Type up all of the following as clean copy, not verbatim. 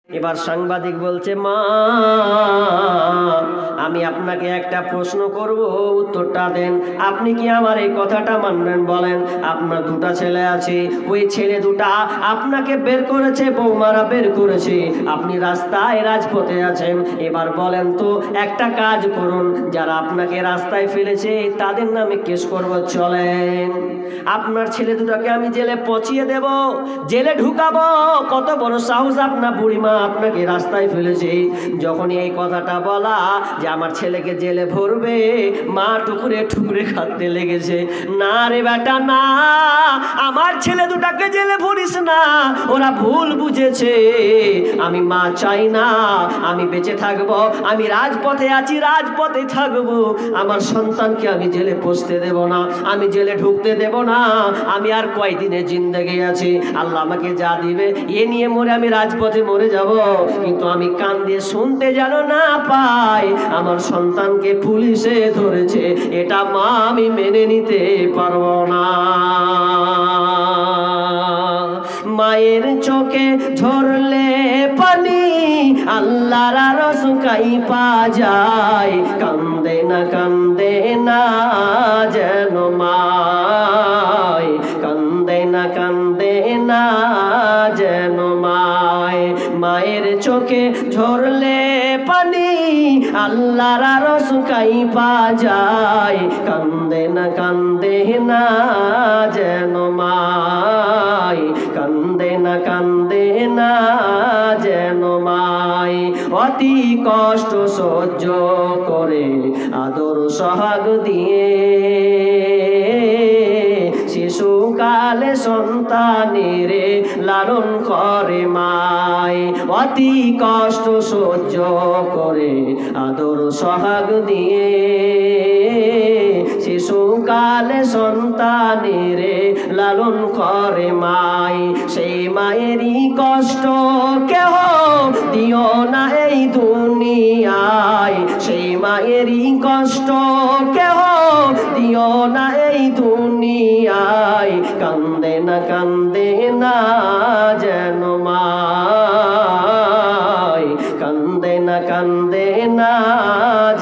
এবার সাংবাদিক বলছে, মা আমি আপনাকে একটা প্রশ্ন করব, উত্তরটা দেন। আপনি কি আমার এই কথাটা মানবেন? বলেন। আপনার দুটা ছেলে আছে, ওই ছেলে দুটা আপনাকে বের করেছে, বৌমারা বের করেছে, আপনি রাস্তায় রাজপথে আছেন। এবার বলেন তো, একটা কাজ করুন, যারা আপনাকে রাস্তায় ফেলেছে তাদের নামে কেস করব, চলেন। আপনার ছেলে দুটাকে আমি জেলে পচিয়ে দেব, জেলে ঢুকাবো। কত বড় সাহস আপনার বুড়িমা আপনাকে রাস্তায় ফেলেছে। যখন এই কথাটা বলা যে আমার ছেলেকে জেলে ভরবে, মা টুকরে টুকরে কাঁদতে লেগেছে। না রে বেটা না, আমার ছেলে দুটাকে জেলে ভরিস না, ওরা ভুল বুঝেছে। আমি মা চাই না, আমি বেঁচে থাকবো, আমি রাজপথে আছি, রাজপথে থাকবো। আমার সন্তানকে আমি জেলে পচতে দেব না, আমি জেলে ঢুকতে দেব না। আমি আর কয়দিনে জিন্দেগি আছি, আল্লাহ আমাকে যা দিবে এ নিয়ে মরে আমি রাজপথে মরে যাব। কিন্তু আমি কান দিয়ে শুনতে যেন না পাই আমার সন্তানকে পুলিশে ধরেছে, এটা মা আমি মেনে নিতে পারবো না। মায়ের চোখে ঝরলে পানি আল্লাহর আরশ কাঁইপা যায়, কান্দে না যেন মায়, কান্দে না যেন মায়। মায়ের চোখে ঝরলে পানি আল্লাহর আরশ কাঁইপা যায়, কান্দে না যেন মায়, কান্দে না যেন মায়। অতি কষ্ট সহ্য করে আদর সোহাগ দিয়ে শিশুকালে সন্তানের লালন করে মায়। অতি কষ্ট সহ্য করে আদর সোহাগ দিয়ে শিশুকালে সন্তানের লালন করে মায়। সেই মায়েরই কষ্ট কেহ দিও না এই দুনিয়ায়, সেই মায়েরই কষ্ট কেহ দিও না এই দুনিয়ায়, কান্দে না যেন মায়, কান্দে না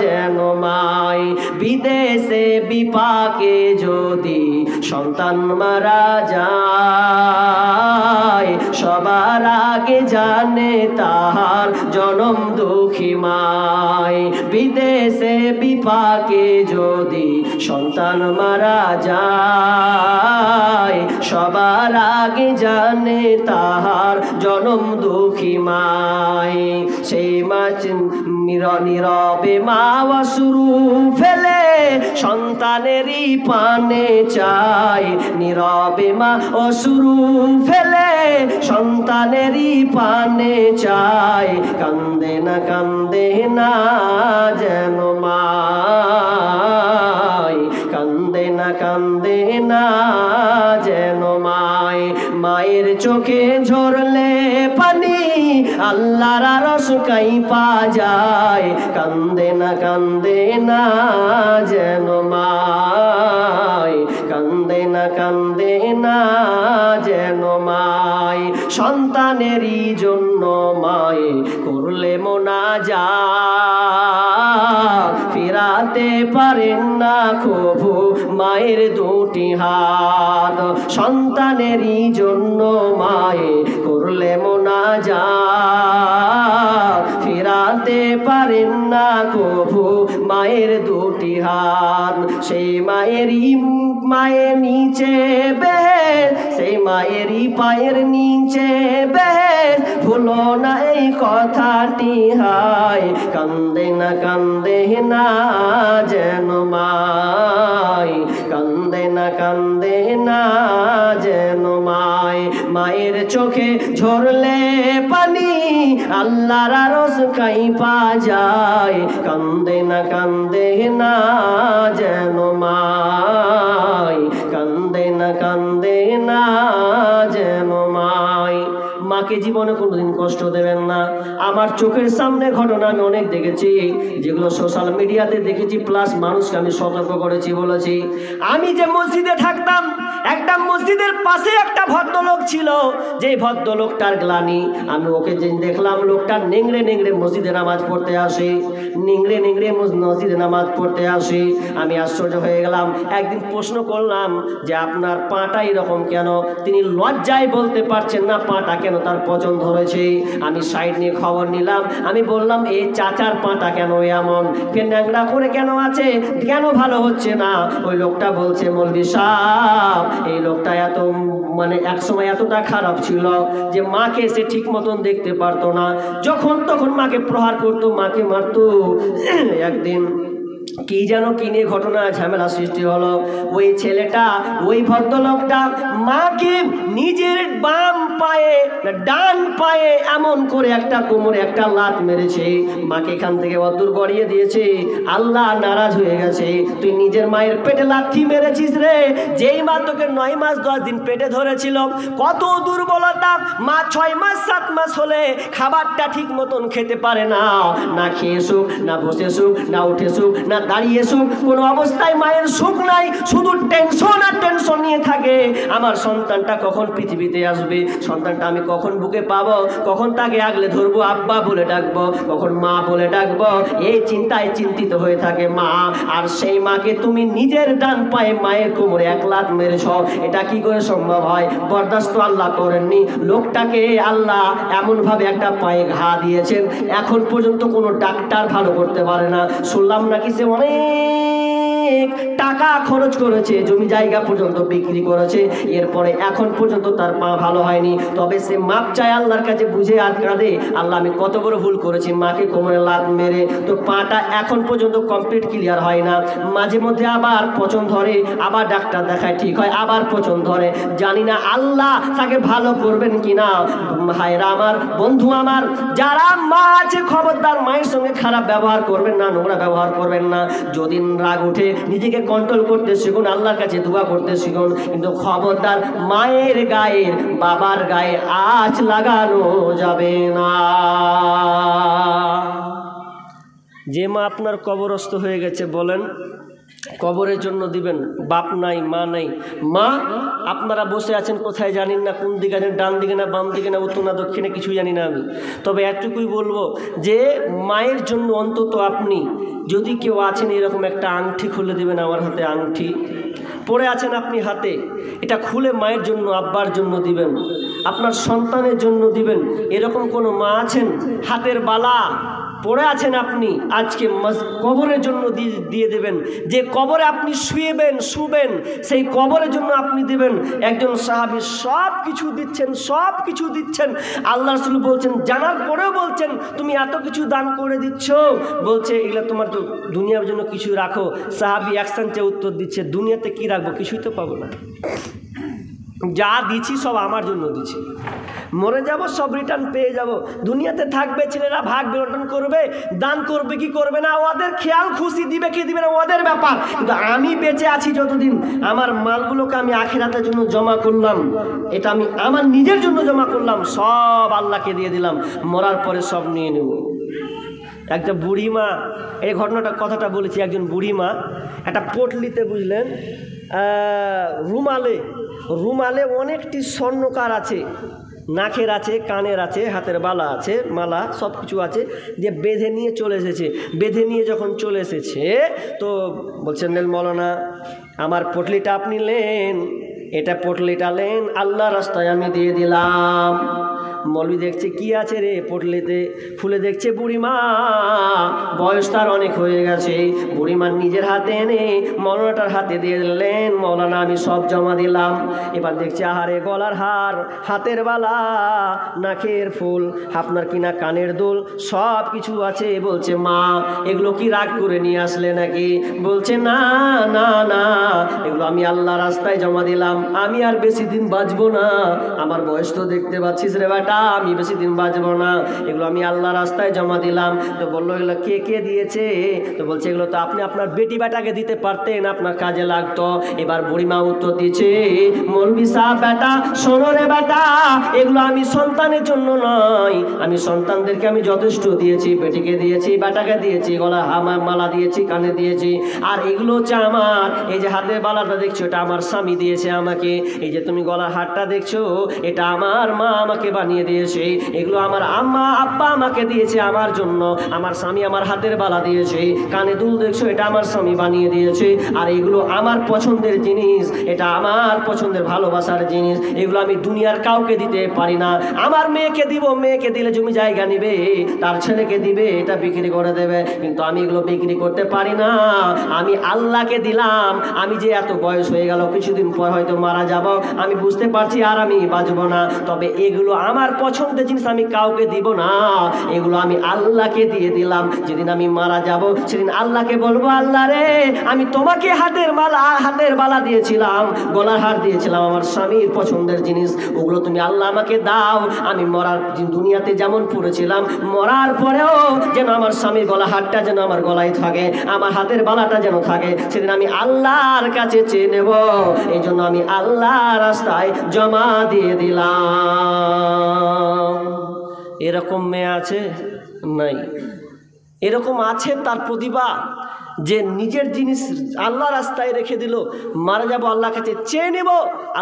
যেন মায়। বিদেশে বিপাকে যদি সন্তান মারা যায়, সবার আগে জানে তাহার জনম দুঃখী মায়। বিদেশে বিপাকে যদি সন্তান মারা যায়, সবার আগে জানে তাহার জনম দুঃখী মায়। সেই মাছ নীরবে মা অশ্রু ফেলে সন্তানেরই পানে চায়, নীরবে মা অশ্রু ফেলে সন্তানেরই পানে চায়, কান্দে না যেন মায়, কান্দে না যেন মায়। মায়ের চোখে ঝরলে পানি আল্লাহর আরশ কাঁইপা যায়, কান্দে না যেন মায়, কান্দে না যেন মায়। সন্তানেরই জন্য মায়ে করলে মোনাজাত, ফিরাতে পারেন না কভু মায়ের দুটি হাত। সন্তানেরই জন্য মায়ে করলে মোনাজাত, ফিরাতে পারেন না কভু মায়ের দুটি হাত। সেই মায়েরই মায়ের নিচে বেহেশত, সেই মায়েরই পায়ের নিচে বেহেশত, ভুলো না এই কথাটি হায়, কান্দে না যেন মায়, কান্দে না যেন মায়। মায়ের চোখে ঝরলে পানি আল্লাহর আরশ কাঁইপা যায়, কান্দে না যেন মায়, কান্দে না যেন মায়। মাকে জীবনে কোনোদিন কষ্ট দেবেন না। আমার চোখের সামনে ঘটনা আমি অনেক দেখেছি, যেগুলো সোশ্যাল মিডিয়াতে দেখেছি, প্লাস মানুষকে আমি সতর্ক করেছি, বলেছি। আমি যে মসজিদে থাকতাম, একটা মসজিদের পাশে একটা ভদ্রলোক ছিল, যে ভদ্রলোকটার গ্লানি, আমি ওকে যে দেখলাম, লোকটা নেংড়ে নেংড়ে মসজিদে নামাজ পড়তে আসে, নেংড়ে নেংড়ে মসজিদে নামাজ পড়তে আসে। আমি আশ্চর্য হয়ে গেলাম। একদিন প্রশ্ন করলাম যে আপনার পাটা এরকম কেন? তিনি লজ্জায় বলতে পারছেন না পাটা কেন তার পছন্দ হয়েছে। আমি সাইড নিয়ে খবর নিলাম, আমি বললাম এই চাচার পাটা কেন এমন, ন্যাংড়া করে কেন আছে, কেন ভালো হচ্ছে না? ওই লোকটা বলছে, মৌলভী সাহেব, এই লোকটা এত মানে একসময় এতটা খারাপ ছিল যে মাকে সে ঠিক মতন দেখতে পারতো না, যখন তখন মাকে প্রহার করতো, মাকে মারতো। একদিন কি যেন কি নিয়ে ঘটনা ঝামেলা সৃষ্টি হলো, ওই ছেলেটা, ওই ভদ্রলোকটা মাকে নিজের বাম পায়ে ডান পায়ে এমন করে একটা কোমরে একটা লাত মেরেছে, মাকে এখান থেকে অদূর গড়িয়ে দিয়েছে। আল্লাহ নারাজ হয়ে গেছে, তুই নিজের মায়ের পেটে লাথি মেরেছিস রে, যেই মা তোকে 9 মাস 10 দিন পেটে ধরেছিল। কত দুর্বলতা, মা 6 মাস 7 মাস হলে খাবারটা ঠিক মতন খেতে পারে না, না খেয়ে সুখ, না বসে সুখ, না উঠে সুখ, না দাঁড়িয়ে সুখ, কোনো অবস্থায় মায়ের সুখ নাই, শুধু টেনশন আর টেনশন নিয়ে থাকে। আমার সন্তানটা কখন পৃথিবীতে আসবে, সন্তানটা আমি কখন বুকে পাবো, কখন তাকে আগলে ধরবো, আব্বা বলে ডাকবো, কখন মা বলে ডাকবো, এই চিন্তায় চিন্তিত হয়ে থাকে মা। আর সেই মাকে তুমি নিজের ডান পায়ে মায়ের কোমরে এক লাত মেরেছ, এটা কি করে সম্ভব হয়? বরদাস্ত আল্লাহ করেননি। লোকটাকে আল্লাহ এমনভাবে একটা পায়ে ঘা দিয়েছেন, এখন পর্যন্ত কোনো ডাক্তার ভালো করতে পারে না। শুনলাম নাকি সে অনেক টাকা খরচ করেছে, জমি জায়গা পর্যন্ত বিক্রি করেছে, এরপরে এখন পর্যন্ত তার পা ভালো হয়নি। তবে সে মাপ চায় আল্লাহর কাছে, বুঝে আর কাঁদে, আল্লাহ আমি কত বড় ভুল করেছি, মাকে কোমরে লাত মেরে। তো পাটা এখন পর্যন্ত কমপ্লিট ক্লিয়ার হয় না, মাঝে মধ্যে আবার পচন ধরে, আবার ডাক্তার দেখায় ঠিক হয়, আবার পচন ধরে। জানি না আল্লাহ তাকে ভালো করবেন কিনা। ভাইরা আমার, বন্ধু আমার, যারা মা আছে খবরদার মায়ের সঙ্গে খারাপ ব্যবহার করবেন না, নোংরা ব্যবহার করবেন না। যদি রাগ উঠে নিজেকে কন্ট্রোল করতে শিখুন, আল্লাহর কাছে দোয়া করতে শিখুন, কিন্তু খবরদার মায়ের গায়ে, বাবার গায়ে আঁচ লাগানো যাবে না। যে মা আপনার কবরস্থ হয়ে গেছে, বলেন কবরের জন্য দিবেন, বাপ নাই মা নাই। মা আপনারা বসে আছেন কোথায় জানেন না, কোন দিকে আছেন, ডান দিকে না বাম দিকে না উত্তর না দক্ষিণে, কিছু জানি না আমি। তবে এতটুকুই বলবো যে মায়ের জন্য অন্তত আপনি যদি কেউ আছেন, এরকম একটা আংটি খুলে দেবেন। আমার হাতে আংটি পরে আছেন আপনি হাতে, এটা খুলে মায়ের জন্য, আব্বার জন্য দিবেন, আপনার সন্তানের জন্য দিবেন। এরকম কোনো মা আছেন হাতের বালা পড়ে আছেন আপনি, আজকে কবরের জন্য দিয়ে দেবেন। যে কবরে আপনি শুবেন সেই কবরের জন্য আপনি দেবেন। একজন সাহাবী সব কিছু দিচ্ছেন, সব কিছু দিচ্ছেন, আল্লাহ রাসূল বলছেন, জানার পরেও বলছেন তুমি এত কিছু দান করে দিচ্ছ, বলছে এগুলো তোমার তো দুনিয়ার জন্য কিছু রাখো। সাহাবী অ্যাকশন চেয়ে উত্তর দিচ্ছে, দুনিয়াতে কি রাখবো, কিছুই তো পাবো না, যা দিচ্ছি সব আমার জন্য দিচ্ছি, মরে যাব সব রিটার্ন পেয়ে যাব। দুনিয়াতে থাকবে ছেলেরা ভাগ বিতরণ করবে, দান করবে কি করবে না ওদের খেয়াল, খুশি দিবে কি দিবে না ওদের ব্যাপার। কিন্তু আমি বেঁচে আছি যতদিন, আমার মালগুলোকে আমি আখিরাতের জন্য জমা করলাম, এটা আমি আমার নিজের জন্য জমা করলাম, সব আল্লাহকে দিয়ে দিলাম, মরার পরে সব নিয়ে নেব। একটা বুড়িমা, এই কথাটা বলেছি, একজন বুড়িমা একটা পটলিতে, বুঝলেন, রুমালে অনেকটি স্বর্ণকার আছে, নাকের আছে, কানের আছে, হাতের বালা আছে, মালা সব কিছু আছে, যে বেঁধে নিয়ে চলে এসেছে। বেঁধে নিয়ে যখন চলে এসেছে তো বলছেন, মৌলানা আমার পটলিটা আপনি নেন, এটা পটলিটা নেন, আল্লাহ রাস্তায় আমি দিয়ে দিলাম। মৌলভী দেখছে কি আছে রে পটলিতে, খুলে দেখছে বুড়িমা, বয়স তার অনেক হয়ে গেছে। বুড়িমা নিজের হাতে এনে মৌলানাটার হাতে দিয়ে দিলেন, মৌলানা আমি সব জমা দিলাম। এবার দেখছে আহারে গলার হার, হাতের বালা, নাকের ফুল, আপনার কিনা কানের দুল, সব কিছু আছে। বলছে মা এগুলো কি রাগ করে নিয়ে আসলে নাকি? বলছে না না না, এগুলো আমি আল্লাহ রাস্তায় জমা দিলাম, আমি আর বেশি দিন বাঁচবো না, আমার বয়স তো দেখতে পাচ্ছিস রে বেটা আমি বেশি দিন বাঁচবো না, এগুলো আমি আল্লাহ রাস্তায় জমা দিলাম। তো বললো এগুলো কে কে দিয়েছে? তো বলছে এগুলো তো আপনি আপনার বেটি বেটাকে দিতে পারতেন, আপনার কাজে লাগতো। এবার বুড়িমা উত্তর দিচ্ছে, মৌলভী সাহেব বেটা শোনো রে বেটা, এগুলো আমি সন্তানের জন্য নয়, আমি সন্তানদেরকে আমি যথেষ্ট দিয়েছি, বেটিকে দিয়েছি, বেটাকে দিয়েছি, গলা আমার মালা দিয়েছি, কানে দিয়েছি। আর এগুলো হচ্ছে আমার, এই যে হাতের বালাটা দেখছো এটা আমার স্বামী দিয়েছে আমাকে, এই যে তুমি গলার হারটা দেখছো এটা আমার মা আমাকে বানিয়ে দিয়েছে, এগুলো আমার আম্মা আব্বা আমাকে দিয়েছে আমার জন্য। আমার স্বামী আমার হাতের বালা দিয়েছে, কানে দুল দেখছো এটা আমার স্বামী বানিয়ে দিয়েছে। আর এগুলো আমার পছন্দের জিনিস, এটা আমার পছন্দের ভালোবাসার জিনিস, এগুলো আমি দুনিয়ার কাউকে দিতে পারি না। আমার মেয়েকে দিব, মেয়েকে দিলে জমি জায়গা নিবে, তার ছেলেকে দিবে, এটা বিক্রি করে দেবে, কিন্তু আমি এগুলো বিক্রি করতে পারি না। আমি আল্লাহকে দিলাম। আমি যে এত বয়স হয়ে গেল, কিছুদিন পর হয়তো মারা যাব, আমি বুঝতে পারছি আর আমি বাঁচব না, তবে এগুলো আমার পছন্দের জিনিস আমি কাউকে দিব না, এগুলো আমি আল্লাহকে দিয়ে দিলাম। যেদিন আমি মারা যাব সেদিন আল্লাহকে বলবো, আল্লাহ রে আমি তোমাকে হাতের বালা দিয়েছিলাম, গলার হার দিয়েছিলাম, আমার স্বামীর পছন্দের জিনিস, ওগুলো তুমি আল্লাহ আমাকে দাও। আমি মরার দুনিয়াতে যেমন পড়েছিলাম, মরার পরেও যেন আমার স্বামীর গলা হারটা যেন আমার গলায় থাকে, আমার হাতের বালাটা যেন থাকে, সেদিন আমি আল্লাহর কাছে চেয়ে নেব। এই জন্য আমি আল্লাহ রাস্তায় জমা দিয়ে দিলাম। এরকম মেয়ে আছে? নাই। এরকম আছে তার প্রতিভা, যে নিজের জিনিস আল্লাহ রাস্তায় রেখে দিল, মারা যাবো আল্লাহর কাছে চেয়ে নেব,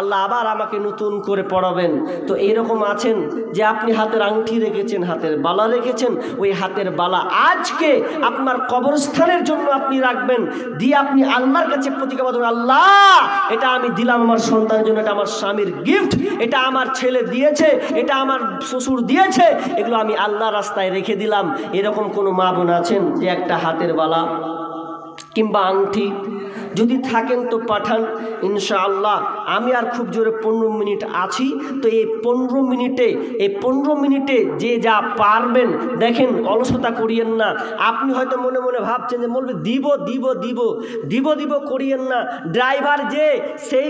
আল্লাহ আবার আমাকে নতুন করে পড়াবেন। তো এইরকম আছেন যে আপনি হাতের আংটি রেখেছেন, হাতের বালা রেখেছেন, ওই হাতের বালা আজকে আপনার কবরস্থানের জন্য আপনি রাখবেন, দিয়ে আপনি আল্লাহর কাছে প্রতিজ্ঞা করবেন, আল্লাহ এটা আমি দিলাম আমার সন্তানের জন্য, এটা আমার স্বামীর গিফট, এটা আমার ছেলে দিয়েছে, এটা আমার শ্বশুর দিয়েছে, এগুলো আমি আল্লাহ রাস্তায় রেখে দিলাম। এরকম কোনো মা বোন আছেন যে একটা হাতের বালা কিংবা আংটি যদি থাকেন তো পাঠান, ইনশাআল্লাহ। আমি আর খুব জোরে 15 মিনিট আছি, তো এই 15 মিনিটে যে যা পারবেন দেখেন, অলসতা করিয়েন না। আপনি হয়তো মনে মনে ভাবছেন যে বলবে দিব দিব দিব দিব দিব করিয়েন না। ড্রাইভার যে সেই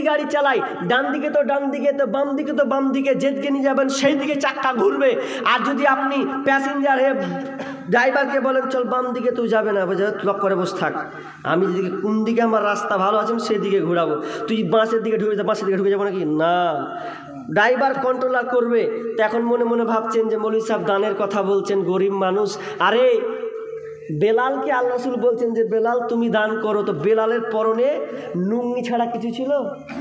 গাড়ি চালায়, ডান দিকে তো ডান দিকে, তো বাম দিকে তো বাম দিকে, যেদিকে নিয়ে যাবেন সেই দিকে চাক্কা ঘুরবে। আর যদি আপনি প্যাসেঞ্জার হয়ে ড্রাইভারকে বলেন চল বাম দিকে, তুই যাবে না, লক করে বসে থাক, আমি যেদিকে কোন দিকে আমার রাস্তা ভালো আছে সেই দিকে ঘোরাবো, তুই বাসের দিকে ঢুকে যা, বাসের দিকে ঢুকে যাবো নাকি? না, ড্রাইভার কন্ট্রোলার করবে। তো এখন মনে মনে ভাবছেন যে মৌলভী সাহেব দানের কথা বলছেন, গরিব মানুষ। আরে বেলালকে আল্লাহ রাসূল বলছেন যে বেলাল তুমি দান করো, তো বেলালের পরনে লুঙ্গি ছাড়া কিছু ছিল?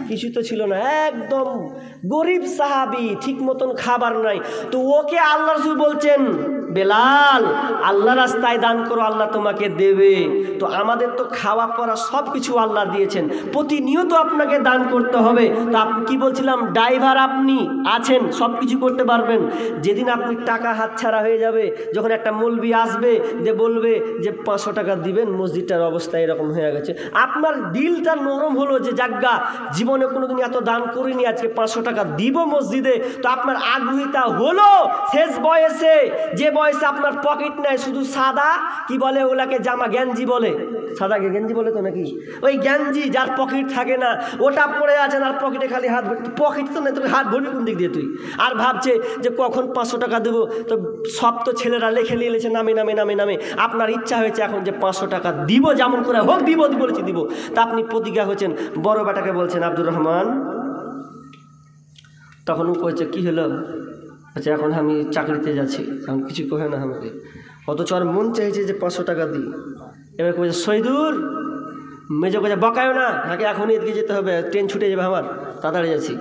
কিছু তো ছিল না, একদম গরিব সাহাবী, ঠিক মতন খাবার নাই। তো ওকে আল্লাহ রাসূল বলছেন বেলাল আল্লাহ রাস্তায় দান করো, আল্লাহ তোমাকে দেবে। তো আমাদের তো খাওয়া পরা সব কিছু আল্লাহ দিয়েছেন, প্রতিনিয়ত আপনাকে দান করতে হবে। তো আপনি কি বলছিলাম, ড্রাইভার আপনি আছেন, সব কিছু করতে পারবেন। যেদিন আপনি টাকা হাতছাড়া হয়ে যাবে, যখন একটা মৌলবি আসবে যে বলবে যে 500 টাকা দিবেন, মসজিদটার অবস্থা এরকম হয়ে গেছে, আপনার দিলটা নরম হলো যে জাগ্গা জীবনে কোনোদিন এত দান করিনি, আজকে 500 টাকা দিব মসজিদে। তো আপনার আগ্রহীতা হলো শেষ বয়সে, যে বয়সে আপনার পকেট নাই, শুধু সাদা কি বলে ওগুলাকে জামা, গেঞ্জি বলে, সাদা গেঞ্জি বলে তো নাকি, ওই গেঞ্জি যার পকেট থাকে না, ওটা পড়ে আছেন আর পকেটে খালি হাত ভর্তি, পকেট তো নেই, তুমি হাত ভরবি কোন দিক দিয়ে তুই? আর ভাবছে যে কখন 500 টাকা দেবো। তো সব তো ছেলেরা লেখে নিয়েছে নামে নামে নামে নামে, আপনার ইচ্ছা হয়েছে এখন যে 500 টাকা দিব, যেমন করে হোক দিব বলেছি দিব। তা আপনি প্রতিজ্ঞা হয়েছেন, বড় বেটাকে বলছেন আব্দুর রহমান, তখন ও কয়েছে কী হলো, আচ্ছা এখন আমি চাকরিতে যাচ্ছি, এখন কিছু কহে না আমাকে, অথচ আর মন চাইছে যে 500 টাকা দিই। এবার কয়েছে শহীদুর, মেজো কাছে বকায়ও না, নাকি এখনই এদিকে যেতে হবে, ট্রেন ছুটে যাবে আমার, তাড়াতাড়ি যাচ্ছি।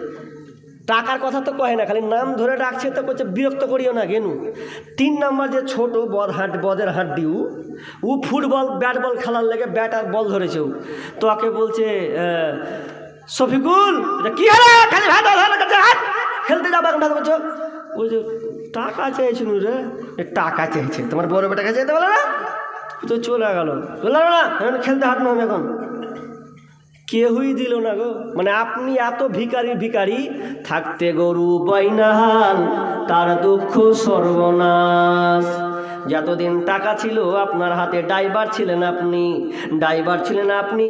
টাকার কথা তো কহে না, খালি নাম ধরে ডাকছে, তো করছে বিরক্ত করিও না গেনু। 3 নম্বর যে ছোট বদের হাড্ডি, ও ফুটবল ব্যাট বল খেলার লেগে ব্যাট আর বল ধরেছে, তো ওকে বলছে শফিকুল কি হলো, খালি খেলতে যাবো এখন, ভাত করছো? বলছে টাকা চাইছিল রে, টাকা চাইছে তোমার বড় বেটাকে চাইতে বলো না, তো চলে গেল, বললাম না এখন খেলতে হাঁটনো হবে, এখন কেউই দিল না গো। মানে আপনি এত ভিখারি থাকতে গরু বৈনাহাল, তার দুঃখ সর্বনাশ। যতদিন টাকা ছিল আপনার হাতে, ড্রাইভার ছিলেন আপনি,